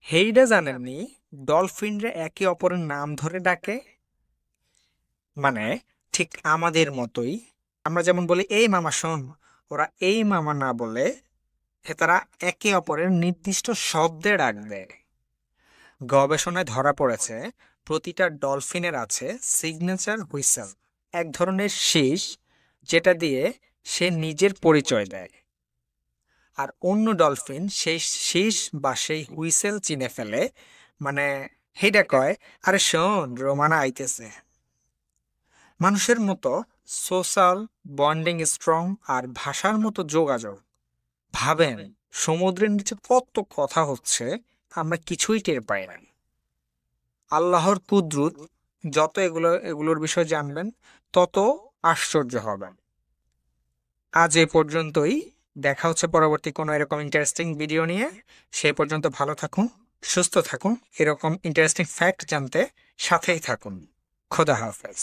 হেইডা জানেননি ডলফিনরা একে অপরের নাম ধরে ডাকে? মানে ঠিক আমাদের মতোই আমরা যেমন বলি এই মামা শোন, ওরা এই মামা না বলে তারা একে অপরের নির্দিষ্ট শব্দে ডাক দেয়। গবেষণায় ধরা পড়েছে প্রতিটা ডলফিনের আছে সিগনেচার হুইসেল, এক ধরনের শীষ যেটা দিয়ে সে নিজের পরিচয় দেয়। আর অন্য ডলফিন সেই শীষ বা সেই হুইসেল চিনে ফেলে, মানে হেডা কয়, আরে শোন রোমানা আইতেছে। মানুষের মতো সোশ্যাল বন্ডিং স্ট্রং আর ভাষার মতো যোগাযোগ। ভাবেন সমুদ্রের নিচে কত কথা হচ্ছে, আমরা কিছুই টের পাই না। আল্লাহর কুদরত, যত এগুলোর বিষয়ে জানবেন তত আশ্চর্য হবেন। আজ এ পর্যন্তই। দেখা হচ্ছে পরবর্তী কোনো এরকম ইন্টারেস্টিং ভিডিও নিয়ে। সেই পর্যন্ত ভালো থাকুন, সুস্থ থাকুন, এরকম ইন্টারেস্টিং ফ্যাক্ট জানতে সাথেই থাকুন। খোদা হাফেজ।